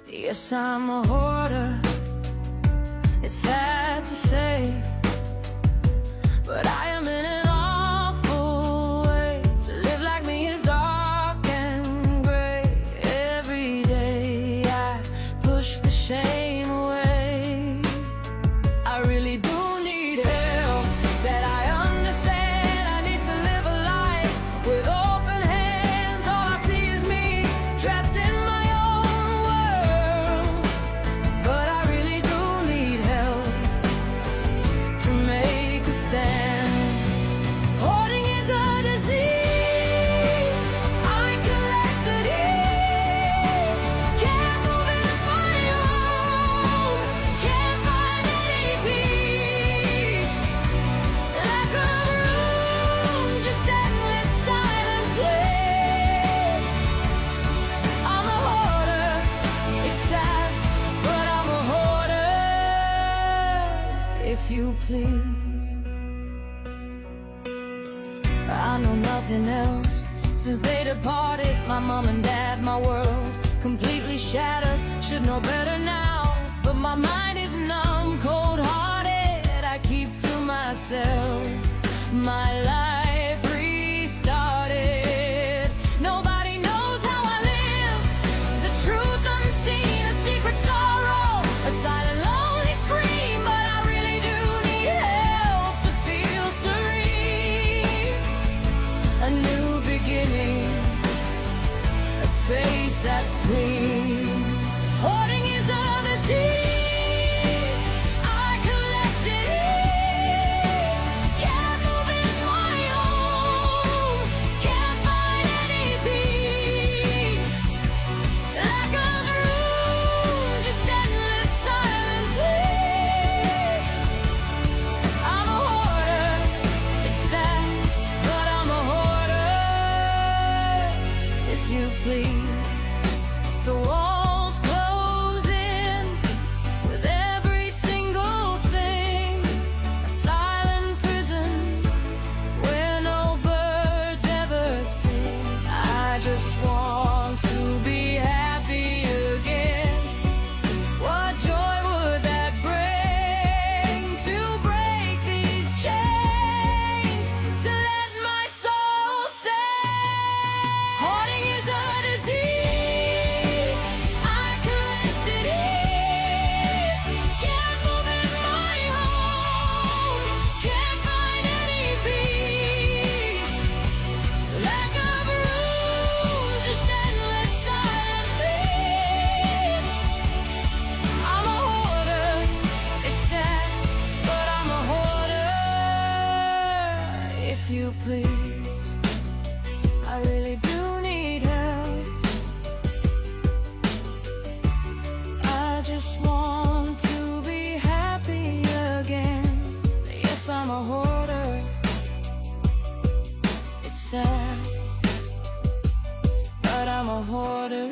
Yes, I'm a hoarder. It's sad to say, but I am in an awful way. To live like me is dark and gray. Every day I push the shame away. I really do need help, that I understand. I need to live a life with open hands. All I see is me, trapped in my own world. But I really do need help to make a stand. Hoarding is a disease. I collected years. Can't move in my own. Can't find any peace. Like a room, just endless silent place. I'm a hoarder. It's sad, but I'm a hoarder, if you please. I know nothing else since they departed. My mom and dad, my world completely shattered. Should know better now, but my mind is numb, cold-hearted. I keep to myself. My life restarted. Nobody knows how I live. The truth unseen, a secret sorrow, a silent lonely scream. But I really do need help to feel serene. A new beginning, a space that's clean. Hoarding is a disease. I collected years. Can't move in my own. Can't find any peace. Like a room, just endless silent place. I'm a hoarder. It's sad, but I'm a hoarder, if you please. The walls close in with every single thing. A silent prison where no birds ever sing. I just want to be happy again. What joy would that bring, to break these chains, to let my soul sing. Hoarding is a disease. I collected years. Can't move in my own. Can't find any peace. Lack of room, just endless silent place. I'm a hoarder. It's sad, but I'm a hoarder, if you please. I really do need help. I just want to be happy again. Yes, I'm a hoarder. It's sad, but I'm a hoarder.